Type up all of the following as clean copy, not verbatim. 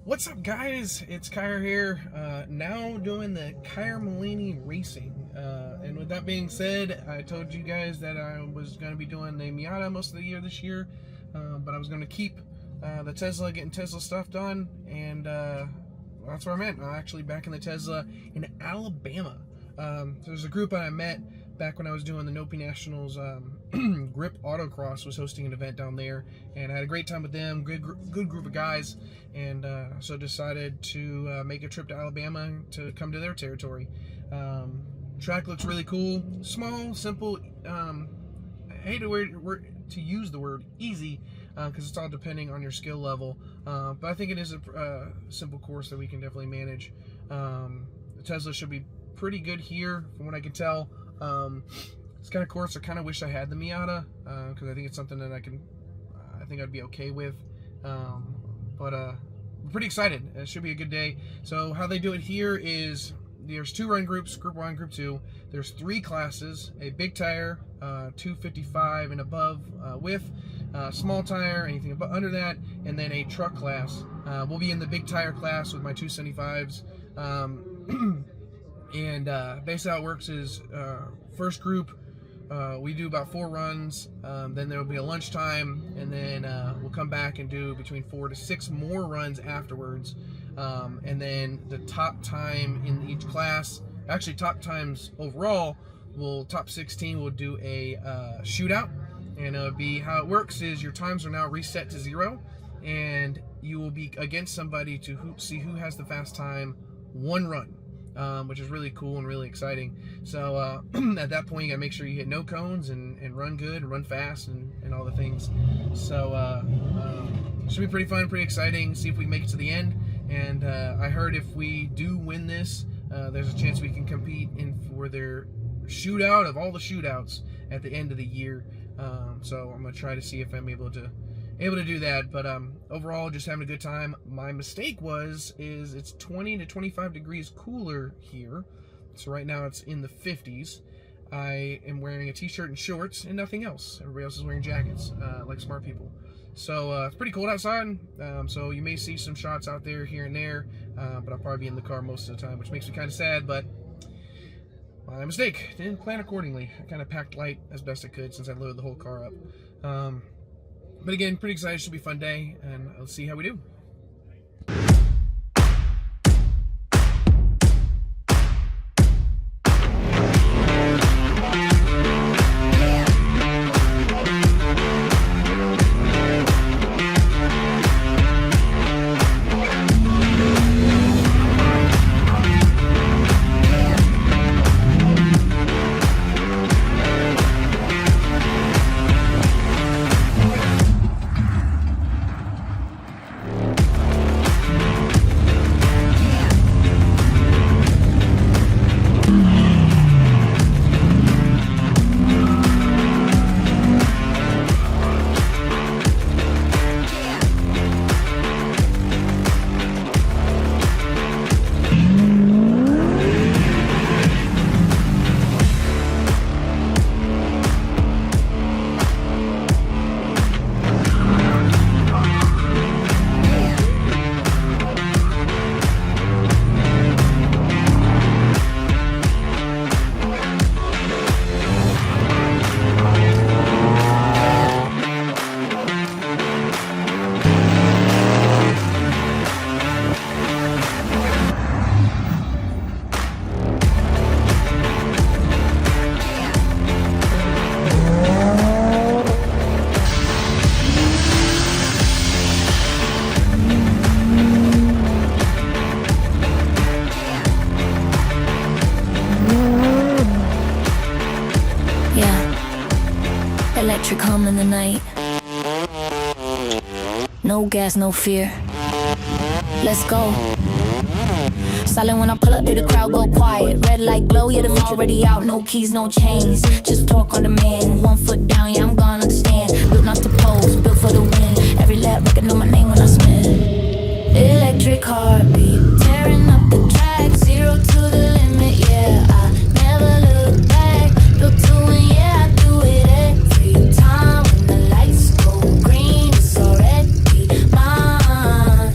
What's up, guys? It's Kyra here, now doing the Kyra Malini Racing. And with that being said, I told you guys that I was going to be doing the Miata most of the year this year, but I was going to keep the Tesla, getting Tesla stuff done, and that's where I'm at. I'm actually back in the Tesla in Alabama. There's a group that I met back when I was doing the Nopi Nationals. Grip Autocross was hosting an event down there, and I had a great time with them. Good group of guys, and so decided to make a trip to Alabama to come to their territory. Track looks really cool, small, simple. I hate to use the word easy because it's all depending on your skill level, but I think it is a simple course that we can definitely manage. The Tesla should be pretty good here from what I can tell. This kind of course I kind of wish I had the Miata, because I think it's something that I think I'd be okay with, but I'm pretty excited. It should be a good day. So how they do it here is there's two run groups, group 1, group 2. There's 3 classes: a big tire, 255 and above width, small tire, anything under that, and then a truck class. We'll be in the big tire class with my 275s. And basically how it works is first group, we do about 4 runs, then there will be a lunchtime, and then we'll come back and do between 4 to 6 more runs afterwards, and then the top time in each class, actually top times overall, top 16 will do a shootout, and it'll be, how it works is your times are now reset to 0, and you will be against somebody to see who has the fast time 1 run. Which is really cool and really exciting. So at that point, you gotta make sure you hit no cones and run good and run fast and all the things. So should be pretty fun, pretty exciting. See if we can make it to the end. And I heard if we do win this, there's a chance we can compete for their shootout of all the shootouts at the end of the year. So I'm gonna try to see if I'm able to do that, but overall just having a good time. My mistake is it's 20 to 25 degrees cooler here, so right now it's in the 50s. I am wearing a t-shirt and shorts and nothing else. Everybody else is wearing jackets, like smart people. So it's pretty cold outside, so you may see some shots out there here and there, but I'll probably be in the car most of the time, which makes me kind of sad, but my mistake. Didn't plan accordingly. I kind of packed light as best I could since I loaded the whole car up. But again, pretty excited. Should be a fun day, and let's see how we do. Electric hum in the night. No gas, no fear. Let's go. Silent when I pull up, did the crowd go quiet? Red light glow, yeah, them already out. No keys, no chains, just talk on demand. 1 foot down, yeah, I'm gonna understand. Built not to pose, built for the win. Every lap, record know my name when I spin. Electric heartbeat, tearing up the track. 0 to the limit, yeah, I never look back. Built to win, yeah, I do it every time. When the lights go green, it's already mine.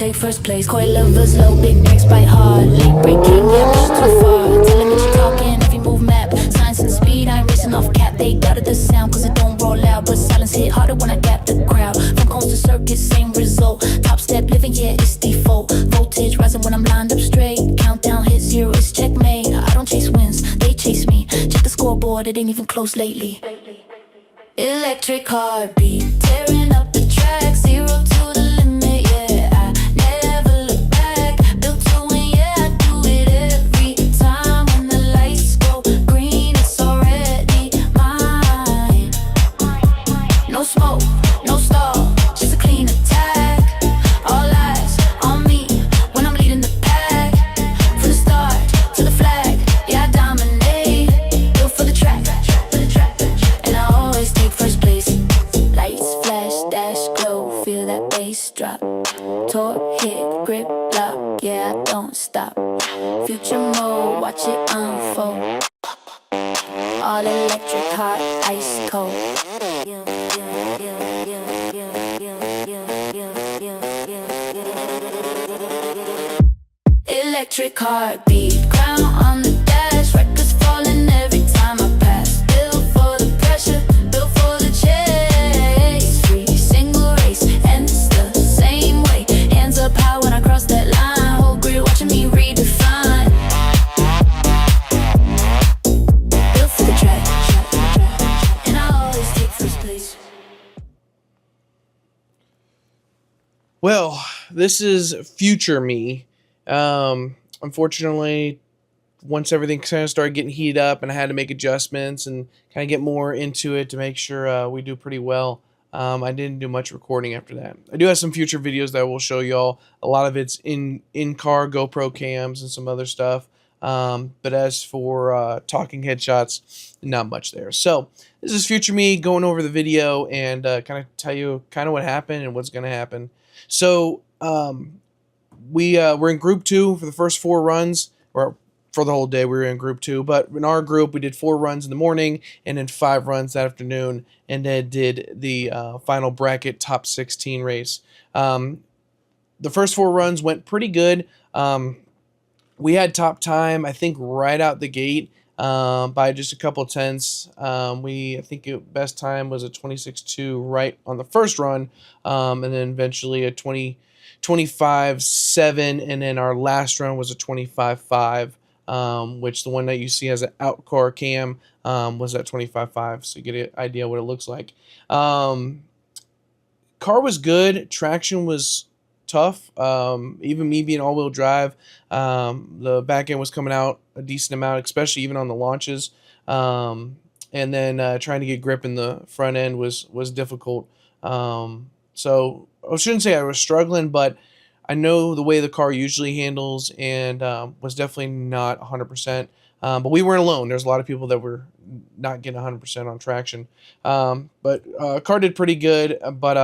take first place. Koi lovers low, big breaks by hard. Late breaking, yeah, push too far. Tell 'em what you talking if you move map. Science and speed, I ain't racing off cap. They doubted the sound cause it don't roll out. But silence hit harder when I got the crowd. From coast to circuit, same result. Top step living, yeah, it's default. Voltage rising when I'm lined up straight. Countdown hit zero, it's checkmate. I don't chase wins, they chase me. Check the scoreboard, it ain't even close lately. Electric heartbeat, tearing up the track, 0 to the limit, yeah. I never look back, built to win, yeah. I do it every time. When the lights go green, it's already mine. No smoke, no stall, just a clean attack. All eyes on me when I'm leading the pack. From the start to the flag, yeah, I dominate. Built for the track, and I always take first place. Lights flash, dash, glow, feel that bass drop. Torque, hit, grip, lock, yeah, I don't stop. Future mode, watch it unfold. All electric, hot, ice cold. Electric heartbeat, crown on the dash. Records falling every time I pass. Built for the pressure, built for the chase. Free single race, and it's the same way. Hands up high when I cross that line. Whole grid watching me redefine. Built for the track, and I always take first place. Well, this is future me. Unfortunately, once everything kind of started getting heated up and I had to make adjustments and kind of get more into it to make sure we do pretty well, I didn't do much recording after that. I do have some future videos that I will show y'all. A lot of it's in-car GoPro cams and some other stuff. But as for talking headshots, not much there. So this is future me going over the video and kind of tell you kind of what happened and what's going to happen. So we're in group 2 for the first 4 runs, or for the whole day we were in group 2. But in our group, we did 4 runs in the morning and then 5 runs that afternoon, and then did the final bracket top 16 race. The first 4 runs went pretty good. We had top time, I think, right out the gate by just a couple tenths. I think best time was a 26.2 right on the first run, and then eventually a 25.7, and then our last run was a 25.5, which the one that you see as an out-car cam was at 25.5, so you get an idea what it looks like. Car was good, traction was tough. Even me being all-wheel drive, the back end was coming out a decent amount, especially even on the launches. And then trying to get grip in the front end was difficult. So I shouldn't say I was struggling, but I know the way the car usually handles, and was definitely not 100%. But we weren't alone. There's a lot of people that were not getting 100% on traction. But car did pretty good. But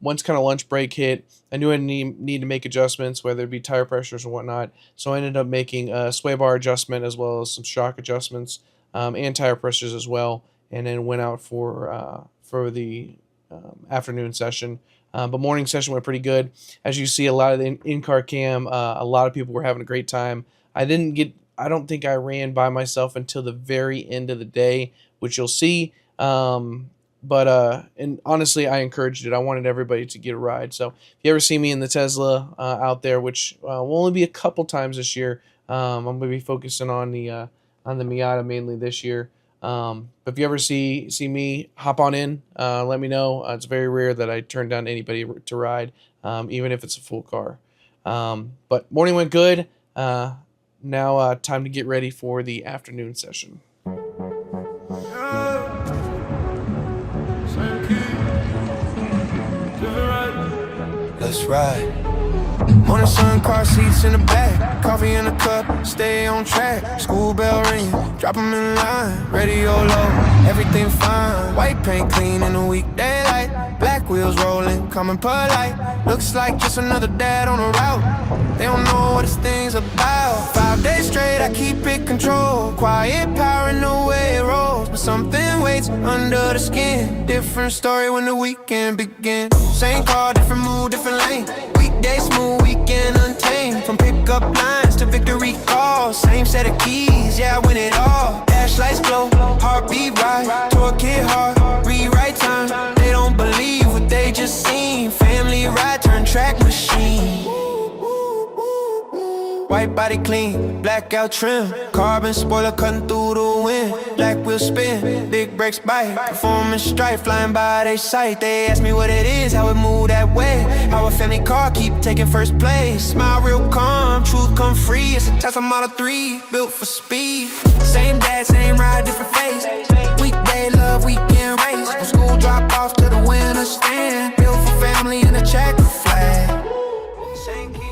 once kind of lunch break hit, I knew I need to make adjustments, whether it be tire pressures or whatnot. So I ended up making a sway bar adjustment as well as some shock adjustments, and tire pressures as well. And then went out for the afternoon session. But morning session went pretty good. As you see, a lot of the in-car cam, a lot of people were having a great time. I don't think I ran by myself until the very end of the day, which you'll see. And honestly, I encouraged it. I wanted everybody to get a ride. So if you ever see me in the Tesla out there, which will only be a couple times this year, I'm going to be focusing on the Miata mainly this year. But if you ever see me, hop on in, let me know. It's very rare that I turn down anybody to ride, even if it's a full car. But morning went good. Now time to get ready for the afternoon session. Let's ride. Morning sun, car seats in the back, coffee in a cup, stay on track. School bell ring, drop 'em in line, radio low, everything fine. White paint clean in the weekday light, black wheels rolling, coming polite. Looks like just another dad on a route. They don't know what this thing's about. 5 days straight, I keep it controlled. Quiet power in the way it rolls, but something waits under the skin. Different story when the weekend begins. Same car, different mood, different lane. Weekday smooth, weekend untamed. From pickup lines to victory calls. Same set of keys, yeah, I win it all. Dash lights glow, heartbeat right. Torque hit hard, rewrite time. They don't believe what they just seen. Family ride, turn track machine. White body clean, blackout trim. Carbon spoiler cutting through the wind. Black wheel spin, big brakes bite. Performance strife flying by they sight. They ask me what it is, how it move that way. How a family car keep taking first place. Smile real calm, truth come free. It's a Tesla Model 3, built for speed. Same dad, same ride, different face. Weekday love, weekend race. From school drop off to the winter stand. Built for family in a checker flag. Same keys.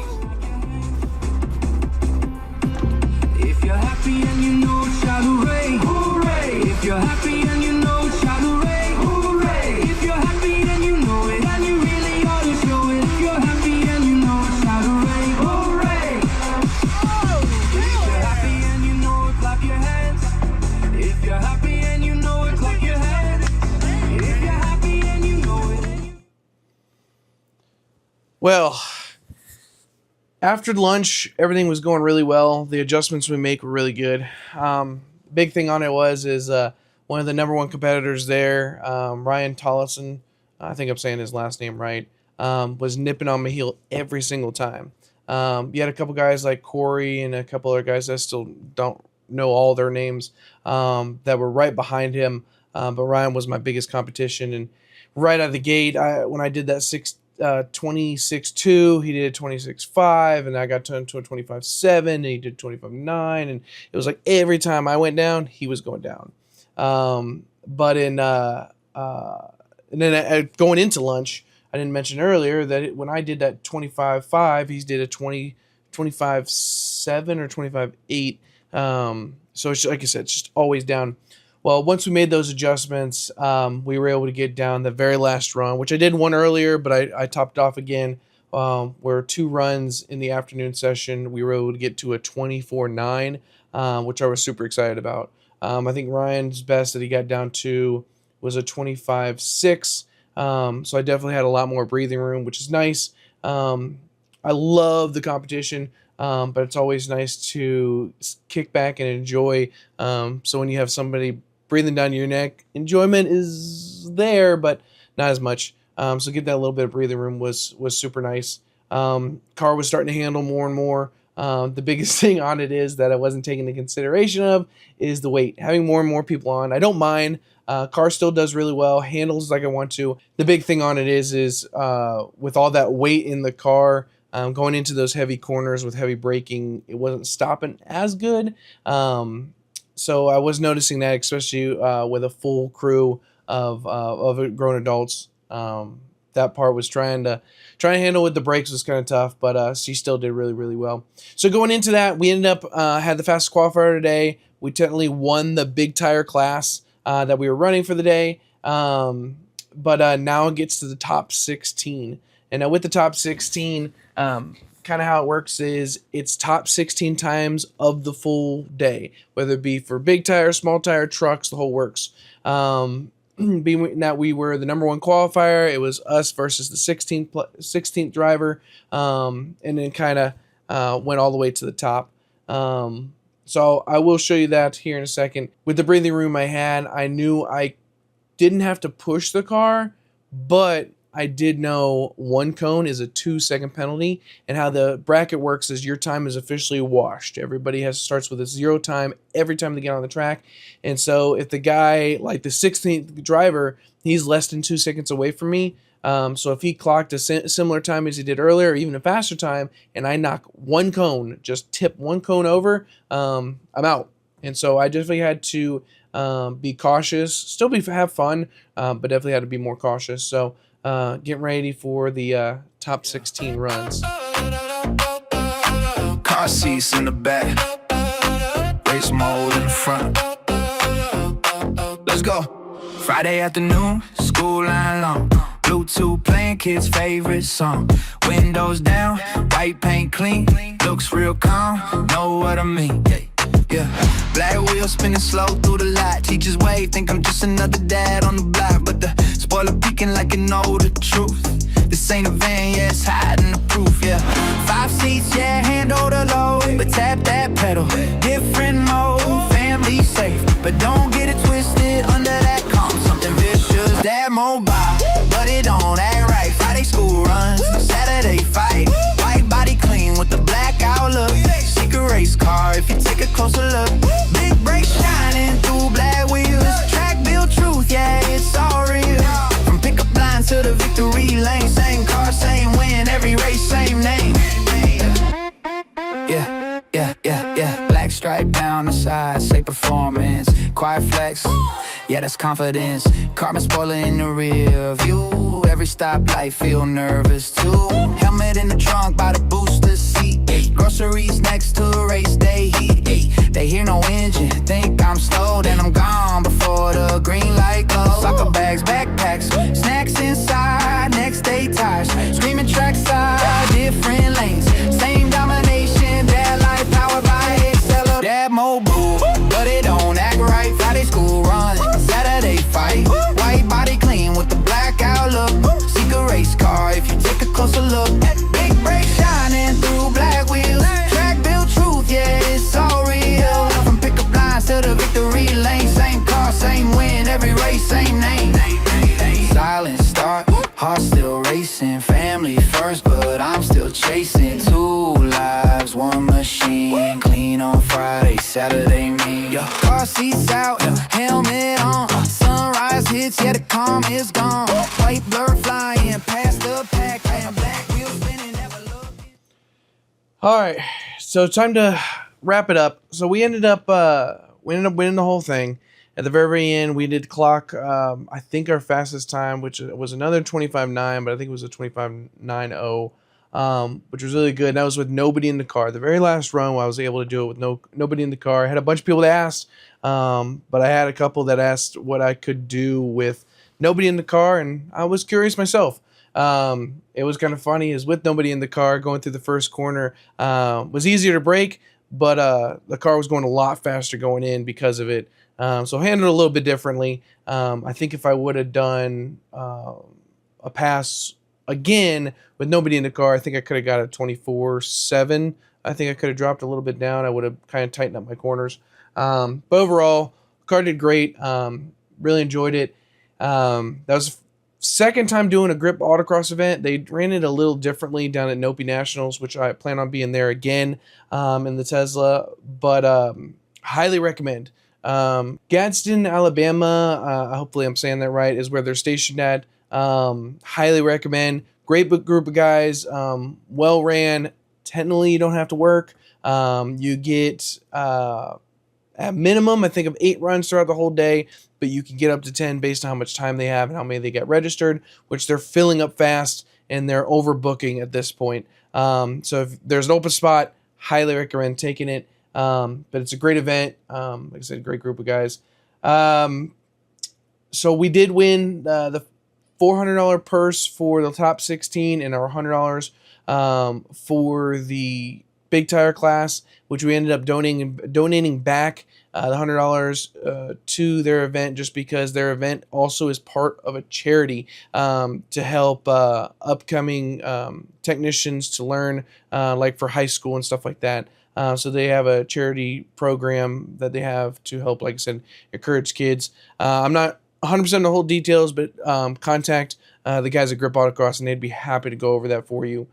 If you're happy and you know it, shout hooray, hooray. If you're happy and you know it, shout hooray, hooray. If you're happy and you know it, and you really ought to show it. If you're happy and you know it, shout hooray, hooray. If you're happy and you know it, clap your hands. If you're happy and you know it, clap your hands. If you're happy and you know it. Well, after lunch, everything was going really well. The adjustments we make were really good. Big thing on it is one of the number one competitors there, Ryan Tollison, I think I'm saying his last name right, was nipping on my heel every single time. You had a couple guys like Corey and a couple other guys that I still don't know all their names that were right behind him, but Ryan was my biggest competition. And right out of the gate, when I did that 26.2, he did 26.5, and I got to a 25.7, and he did 25.9, and it was like every time I went down, he was going down. But in and then going into lunch, I didn't mention earlier that when I did that 25.5, he did a 25.7 or 25.8. So it's, like I said, it's just always down. Well, once we made those adjustments, we were able to get down the very last run, which I did one earlier, but I topped off again. Where 2 runs in the afternoon session, we were able to get to a 24.9, which I was super excited about. I think Ryan's best that he got down to was a 25.6, so I definitely had a lot more breathing room, which is nice. I love the competition. But it's always nice to kick back and enjoy. So when you have somebody breathing down your neck, enjoyment is there, but not as much. So get that little bit of breathing room was super nice. Car was starting to handle more and more. The biggest thing on it is that I wasn't taking into consideration of is the weight. Having more and more people on, I don't mind. Car still does really well, handles like I want to. The big thing on it is with all that weight in the car, going into those heavy corners with heavy braking, it wasn't stopping as good. So I was noticing that, especially with a full crew of grown adults. That part was trying to handle with the brakes was kind of tough, but she still did really, really well. So going into that, we ended up had the fastest qualifier today. We technically won the big tire class that we were running for the day, but now it gets to the top 16. And now with the top 16, kind of how it works is it's top 16 times of the full day, whether it be for big tire, small tire, trucks, the whole works. Being that we were the number one qualifier, it was us versus the 16th driver, and then kind of went all the way to the top. So I will show you that here in a second. With the breathing room I had, I knew I didn't have to push the car, but I did know 1 cone is a 2-second penalty, and how the bracket works is your time is officially washed. Everybody starts with a 0 time every time they get on the track, and so if the guy, like the 16th driver, he's less than 2 seconds away from me, so if he clocked a similar time as he did earlier, or even a faster time, and I knock 1 cone, just tip 1 cone over, I'm out. And so I definitely had to be cautious, still have fun, but definitely had to be more cautious. So getting ready for the top 16 runs. Car seats in the back, race mode in the front. Let's go. Friday afternoon, school line long. Bluetooth playing kids' favorite song. Windows down, white paint clean. Looks real calm, know what I mean. Yeah. Black wheels spinning slow through the lot. Teachers wave, think I'm just another dad on the block, but the spoiler peeking like you know the truth. This ain't a van, yeah, it's hiding the proof, yeah. 5 seats, yeah, handle the load, but tap that pedal, different mode. Family safe, but don't get it twisted. Under that comes something vicious. That mobile, but it don't act right. Friday school runs, Saturday fight. White body clean with the blackout look. Secret race car if you take a closer look. Big brakes shining through black wheels. Track built truth, yeah, it's all real. From pickup line to the victory lane. Same car, same win, every race, same name. Yeah, yeah, yeah, yeah. Black stripe down the side, say performance. Quiet flex, yeah, that's confidence. Carbon spoiler in the rear view. Every stoplight feel nervous too. Helmet in the trunk by the booster seat. Groceries next to a race day heat. They hear no engine, think I'm slow, then I'm gone before the green light goes. Soccer bags, backpacks, snacks inside, next day tires. Screaming trackside, different lanes, same domination. That life powered by Excel. That mobile, but it don't act right. Friday school run, Saturday fight. White body clean with the blackout look. Secret race car if you take a closer look. Big brake shining through black wheels. Track built truth, yeah, it's all real. From pickup lines to the victory lane. Same car, same win, every race, same name. Silent start, heart still racing. Family first, but I'm still chasing. 2 lives, 1 machine. Clean on Friday, Saturday me. Your car seats out, helmet on. Sunrise hits, yeah, the calm is gone. White blur flying past the pack. And black wheels spinning, never looking. All right, so time to wrap it up. So we ended up winning the whole thing. At the very, very end, we did clock, I think, our fastest time, which was another 25.9, but I think it was a 25.90, which was really good. And that was with nobody in the car. The very last run, I was able to do it with nobody in the car. I had a bunch of people that asked, but I had a couple that asked what I could do with nobody in the car, and I was curious myself. It was kind of funny, is with nobody in the car, going through the first corner was easier to brake, but the car was going a lot faster going in because of it. So I handled it a little bit differently. I think if I would have done a pass again with nobody in the car, I think I could have got a 24.7. I think I could have dropped a little bit down. I would have kind of tightened up my corners. But overall, the car did great. Really enjoyed it. That was the second time doing a grip autocross event. They ran it a little differently down at Nopi Nationals, which I plan on being there again in the Tesla. But highly recommend. Gadsden, Alabama, hopefully I'm saying that right, is where they're stationed at. Highly recommend. Great group of guys, well ran. Technically, you don't have to work. You get at minimum, I think, of 8 runs throughout the whole day, but you can get up to 10 based on how much time they have and how many they get registered, which they're filling up fast and they're overbooking at this point. So if there's an open spot, highly recommend taking it. But it's a great event. Like I said, great group of guys. So we did win the $400 purse for the top 16 and our $100 for the big tire class, which we ended up donating back the $100 to their event, just because their event also is part of a charity to help upcoming technicians to learn, like for high school and stuff like that. So they have a charity program that they have to help, like I said, encourage kids. I'm not 100% the whole details, but contact the guys at Grip Autocross, and they'd be happy to go over that for you.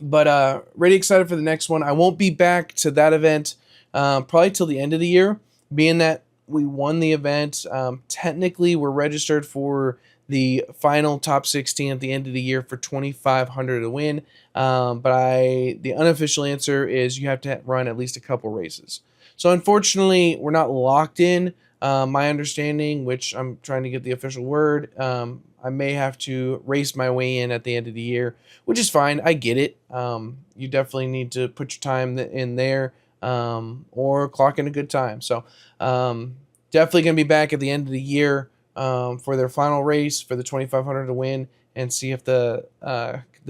But really excited for the next one. I won't be back to that event probably till the end of the year, being that we won the event. Technically, we're registered for the final top 16 at the end of the year for $2,500 to win. But the unofficial answer is you have to run at least a couple races. So unfortunately, we're not locked in. My understanding, which I'm trying to get the official word, I may have to race my way in at the end of the year, which is fine. I get it. You definitely need to put your time in there or clock in a good time. So definitely going to be back at the end of the year for their final race for the $2,500 to win, and see if the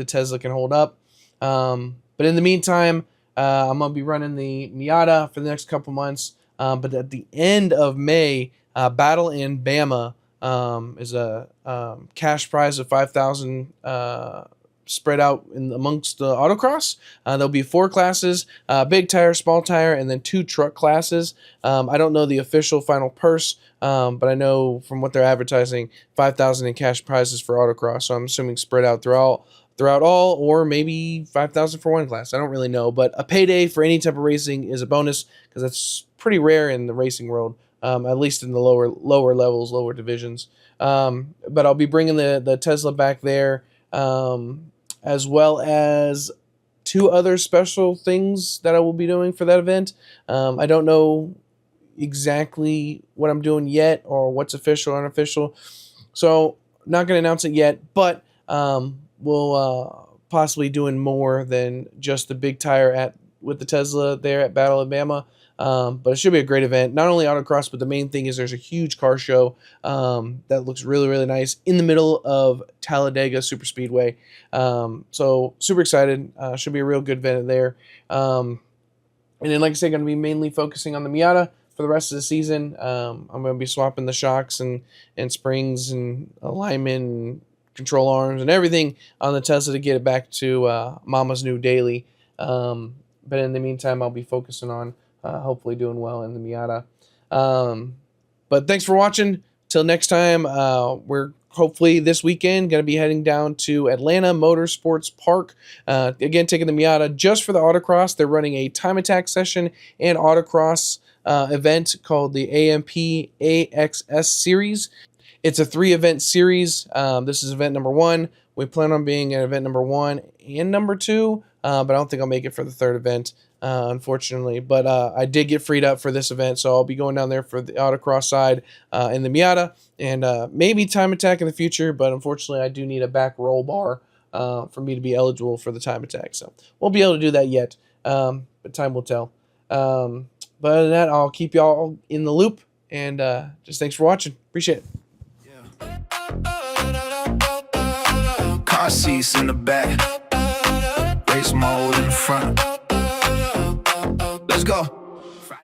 Tesla can hold up. But in the meantime, I'm going to be running the Miata for the next couple months. But at the end of May, Battle in Bama is a cash prize of 5,000 spread out amongst the autocross. There'll be 4 classes, big tire, small tire, and then 2 truck classes. I don't know the official final purse, but I know from what they're advertising, 5,000 in cash prizes for autocross. So I'm assuming spread out throughout all, or maybe 5,000 for one class. I don't really know, but a payday for any type of racing is a bonus because that's pretty rare in the racing world, at least in the lower levels, lower divisions. But I'll be bringing the Tesla back there, as well as 2 other special things that I will be doing for that event. I don't know exactly what I'm doing yet or what's official or unofficial, so not going to announce it yet, but we'll possibly doing more than just the big tire with the Tesla there at Battle of Bama. But it should be a great event. Not only autocross, but the main thing is there's a huge car show that looks really, really nice in the middle of Talladega Super Speedway. So super excited. Should be a real good event there. And then, like I said, going to be mainly focusing on the Miata for the rest of the season. I'm going to be swapping the shocks and springs and alignment and control arms and everything on the Tesla to get it back to Mama's new daily. But in the meantime, I'll be focusing on hopefully doing well in the Miata. But thanks for watching. Till next time, we're hopefully this weekend going to be heading down to Atlanta Motorsports Park. Again, taking the Miata just for the autocross. They're running a time attack session and autocross event called the AMP AXS Series. It's a 3-event series. This is event number 1. We plan on being at event number 1 and number 2, but I don't think I'll make it for the 3rd event, unfortunately. But I did get freed up for this event, so I'll be going down there for the autocross side in the Miata, and maybe time attack in the future, but unfortunately I do need a back roll bar for me to be eligible for the time attack. So won't be able to do that yet, but time will tell. But other than that, I'll keep y'all in the loop, and just thanks for watching. Appreciate it. Car seats in the back, race mode in the front. Let's go.